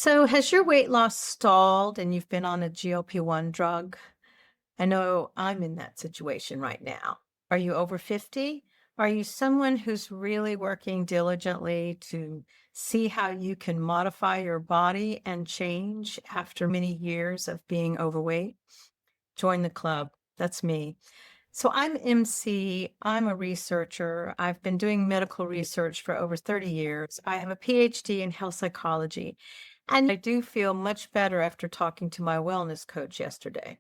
So, has your weight loss stalled and you've been on a GLP-1 drug? I know I'm in that situation right now. Are you over 50? Are you someone who's really working diligently to see how you can modify your body and change after many years of being overweight? Join the club. That's me. So I'm MC, I'm a researcher. I've been doing medical research for over 30 years. I have a PhD in health psychology, and I do feel much better after talking to my wellness coach yesterday.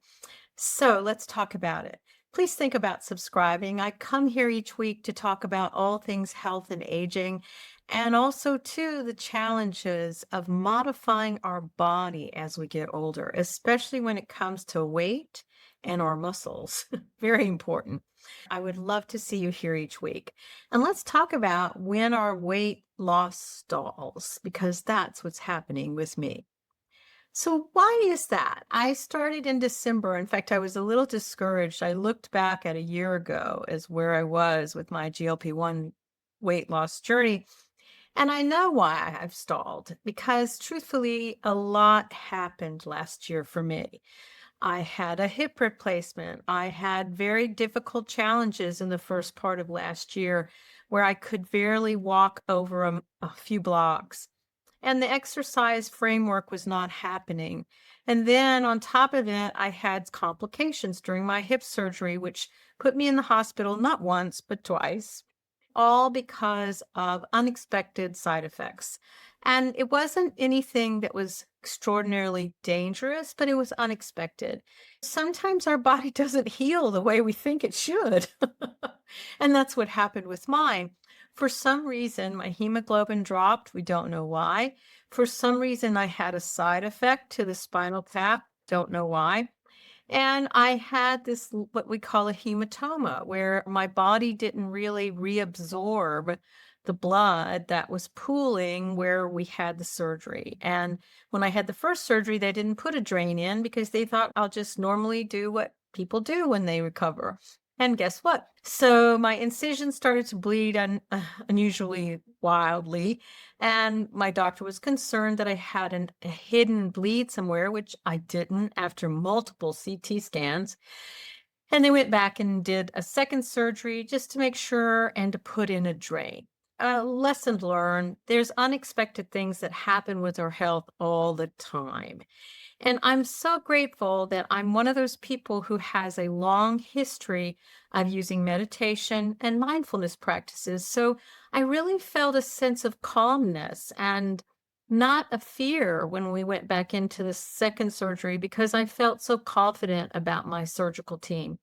So let's talk about it. Please think about subscribing. I come here each week to talk about all things health and aging, and also, too, the challenges of modifying our body as we get older, especially when it comes to weight and our muscles. Very important. I would love to see you here each week. And let's talk about when our weight loss stalls, because that's what's happening with me. So why is that? I started in December. In fact, I was a little discouraged. I looked back at a year ago as where I was with my GLP-1 weight loss journey. And I know why I've stalled because truthfully, a lot happened last year for me. I had a hip replacement. I had very difficult challenges in the first part of last year where I could barely walk over a few blocks. And the exercise framework was not happening. And then on top of it, I had complications during my hip surgery, which put me in the hospital not once, but twice, all because of unexpected side effects. And it wasn't anything that was extraordinarily dangerous, but it was unexpected. Sometimes our body doesn't heal the way we think it should. And that's what happened with mine. For some reason, my hemoglobin dropped. We don't know why. For some reason, I had a side effect to the spinal tap. Don't know why. And I had this, what we call a hematoma, where my body didn't really reabsorb the blood that was pooling where we had the surgery. And when I had the first surgery, they didn't put a drain in because they thought I'll just normally do what people do when they recover. And guess what? So my incision started to bleed unusually wildly. And my doctor was concerned that I had a hidden bleed somewhere, which I didn't after multiple CT scans. And they went back and did a second surgery just to make sure and to put in a drain. Lesson learned, there's unexpected things that happen with our health all the time. And I'm so grateful that I'm one of those people who has a long history of using meditation and mindfulness practices. So I really felt a sense of calmness and not a fear when we went back into the second surgery because I felt so confident about my surgical team.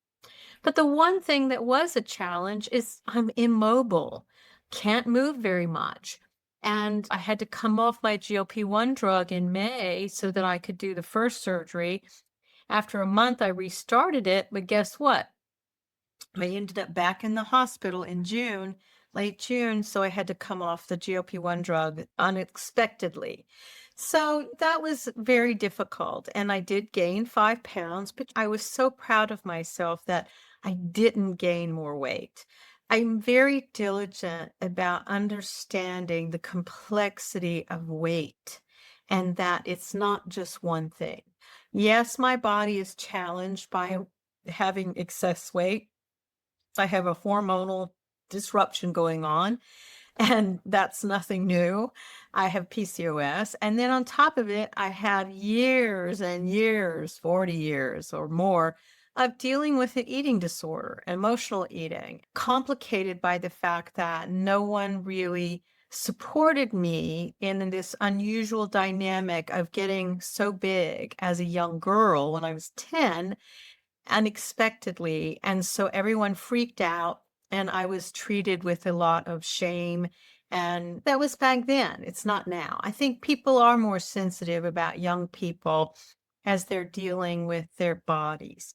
But the one thing that was a challenge is I'm immobile, can't move very much. And I had to come off my GLP-1 drug in May so that I could do the first surgery. After a month, I restarted it, but guess what? I ended up back in the hospital in June, late June, so I had to come off the GLP-1 drug unexpectedly. So that was very difficult. And I did gain 5 pounds, but I was so proud of myself that I didn't gain more weight. I'm very diligent about understanding the complexity of weight and that it's not just one thing. Yes, my body is challenged by having excess weight. I have a hormonal disruption going on, and that's nothing new. I have PCOS. And then on top of it, I have years and years, 40 years or more, of dealing with an eating disorder, emotional eating, complicated by the fact that no one really supported me in this unusual dynamic of getting so big as a young girl when I was 10 unexpectedly. And so everyone freaked out, and I was treated with a lot of shame. And that was back then. It's not now. I think people are more sensitive about young people as they're dealing with their bodies.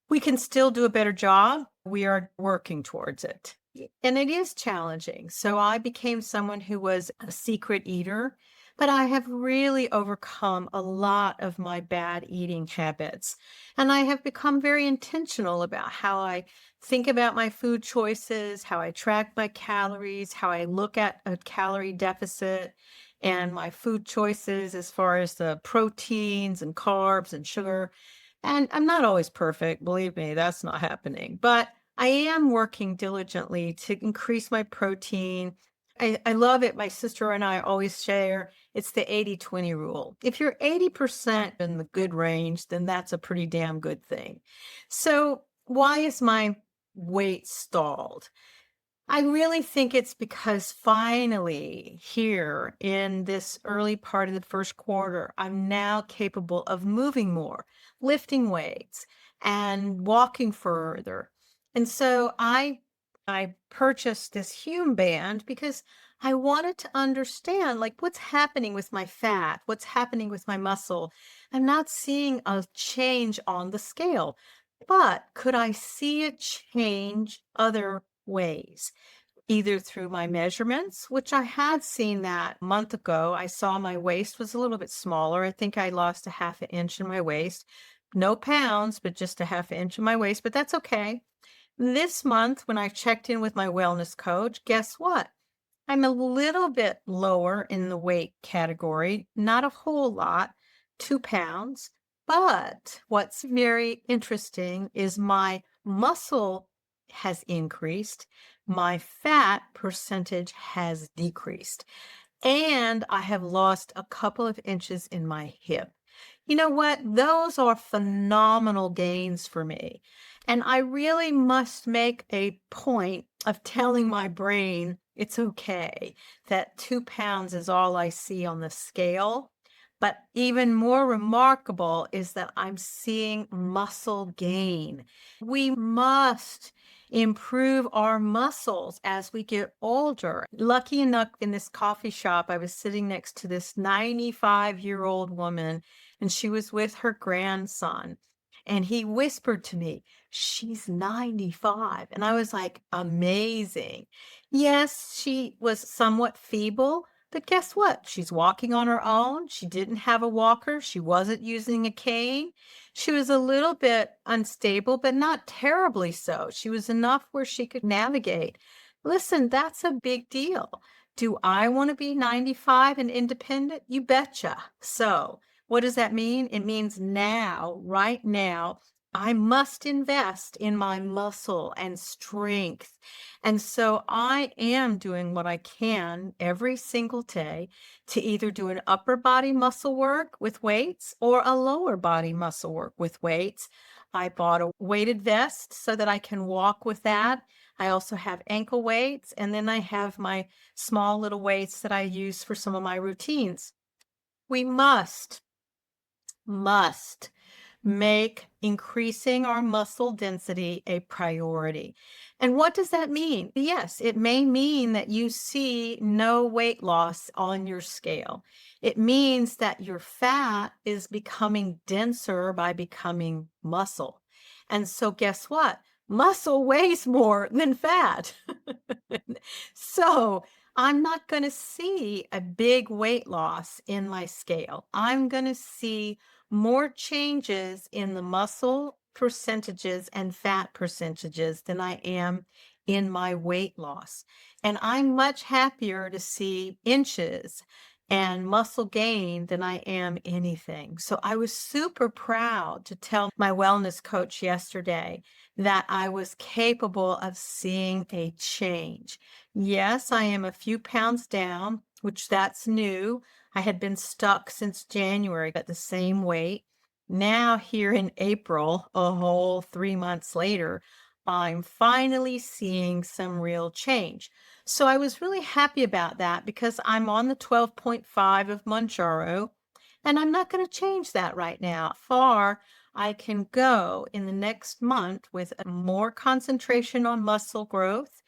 We can still do a better job. We are working towards it. And it is challenging. So I became someone who was a secret eater, but I have really overcome a lot of my bad eating habits. And I have become very intentional about how I think about my food choices, how I track my calories, how I look at a calorie deficit and my food choices as far as the proteins and carbs and sugar. And I'm not always perfect, believe me, that's not happening. But I am working diligently to increase my protein. I love it. My sister and I always share it's the 80-20 rule. If you're 80% in the good range, then that's a pretty damn good thing. So, why is my weight stalled? I really think it's because finally, here in this early part of the first quarter, I'm now capable of moving more, lifting weights, and walking further. And so I purchased this Hume band because I wanted to understand like what's happening with my fat, what's happening with my muscle. I'm not seeing a change on the scale, but could I see it change other ways? Either through my measurements, which I had seen that a month ago. I saw my waist was a little bit smaller. I think I lost a half an inch in my waist. No pounds, but just a half an inch in my waist, but that's okay. This month, when I checked in with my wellness coach, guess what? I'm a little bit lower in the weight category, not a whole lot, 2 pounds. But what's very interesting is my muscle has increased, my fat percentage has decreased, and I have lost a couple of inches in my hip. You know what? Those are phenomenal gains for me. And I really must make a point of telling my brain it's okay that 2 pounds is all I see on the scale. But even more remarkable is that I'm seeing muscle gain. We must improve our muscles as we get older. Lucky enough, in this coffee shop, I was sitting next to this 95-year-old woman, and she was with her grandson. And he whispered to me, "She's 95." And I was like, amazing. Yes, she was somewhat feeble, but guess what? She's walking on her own. She didn't have a walker. She wasn't using a cane. She was a little bit unstable, but not terribly so. She was enough where she could navigate. Listen, that's a big deal. Do I want to be 95 and independent? You betcha. So, what does that mean? It means now, right now, I must invest in my muscle and strength. And so I am doing what I can every single day to either do an upper body muscle work with weights or a lower body muscle work with weights. I bought a weighted vest so that I can walk with that. I also have ankle weights, and then I have my small little weights that I use for some of my routines. We must make increasing our muscle density a priority. And what does that mean? Yes, it may mean that you see no weight loss on your scale. It means that your fat is becoming denser by becoming muscle. And so, guess what? Muscle weighs more than fat. So, I'm not going to see a big weight loss in my scale. I'm going to see more changes in the muscle percentages and fat percentages than I am in my weight loss. And I'm much happier to see inches and muscle gain than I am anything. So I was super proud to tell my wellness coach yesterday that I was capable of seeing a change. Yes, I am a few pounds down, which that's new. I had been stuck since January at the same weight. Now, here in April, a whole 3 months later, I'm finally seeing some real change. So I was really happy about that because I'm on the 12.5 of Mounjaro, and I'm not going to change that right now. Far I can go in the next month with more concentration on muscle growth,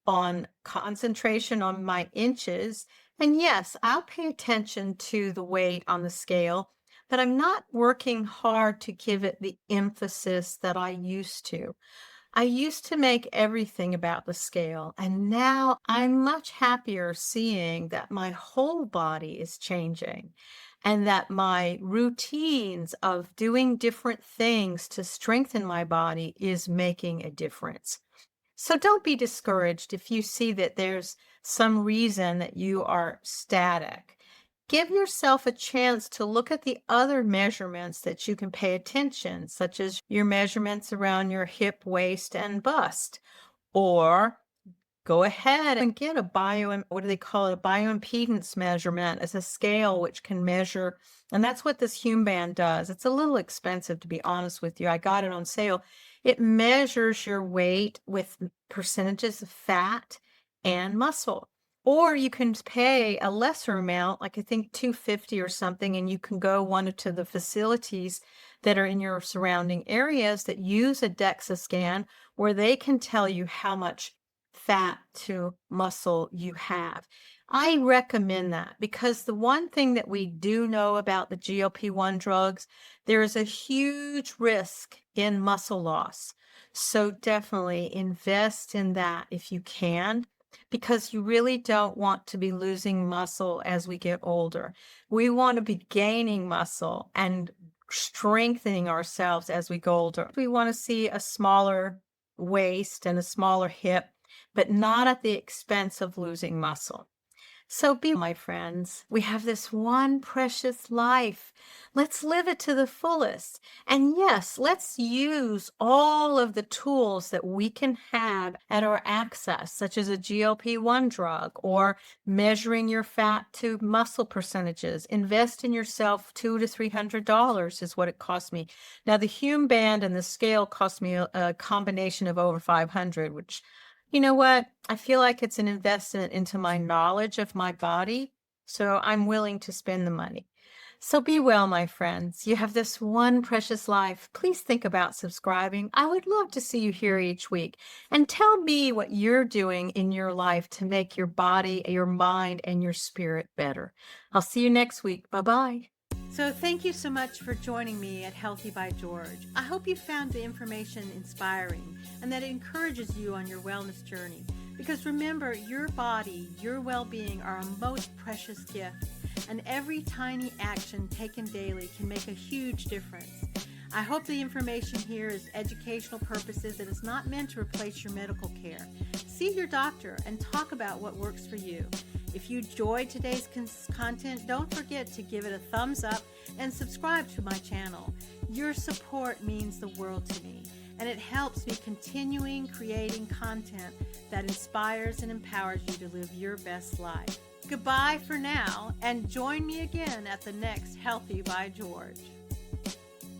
on concentration on my inches. And yes, I'll pay attention to the weight on the scale, but I'm not working hard to give it the emphasis that I used to. I used to make everything about the scale, and now I'm much happier seeing that my whole body is changing and that my routines of doing different things to strengthen my body is making a difference. So don't be discouraged if you see that there's some reason that you are static. Give yourself a chance to look at the other measurements that you can pay attention, such as your measurements around your hip, waist, and bust, or go ahead and get a what do they call it? A bioimpedance measurement as a scale which can measure, and that's what this Hume band does. It's a little expensive, to be honest with you. I got it on sale. It measures your weight with percentages of fat and muscle. Or you can pay a lesser amount, like I think 250 or something, and you can go one to the facilities that are in your surrounding areas that use a DEXA scan where they can tell you how much fat to muscle you have. I recommend that because the one thing that we do know about the GLP-1 drugs, there is a huge risk in muscle loss. So definitely invest in that if you can, because you really don't want to be losing muscle as we get older. We want to be gaining muscle and strengthening ourselves as we go older. We want to see a smaller waist and a smaller hip, but not at the expense of losing muscle. So be, my friends, we have this one precious life. Let's live it to the fullest. And yes, let's use all of the tools that we can have at our access, such as a GLP-1 drug or measuring your fat to muscle percentages. Invest in yourself. $200 to $300 is what it cost me. Now, the Hume band and the scale cost me a combination of over 500, which, you know what? I feel like it's an investment into my knowledge of my body, so I'm willing to spend the money. So be well, my friends. You have this one precious life. Please think about subscribing. I would love to see you here each week. And tell me what you're doing in your life to make your body, your mind, and your spirit better. I'll see you next week. Bye-bye. So thank you so much for joining me at Healthy by George. I hope you found the information inspiring and that it encourages you on your wellness journey. Because remember, your body, your well-being are a most precious gift, and every tiny action taken daily can make a huge difference. I hope the information here is educational purposes. It is not meant to replace your medical care. See your doctor and talk about what works for you. If you enjoyed today's content, don't forget to give it a thumbs up and subscribe to my channel. Your support means the world to me, and it helps me continuing creating content that inspires and empowers you to live your best life. Goodbye for now, and join me again at the next Healthy by George.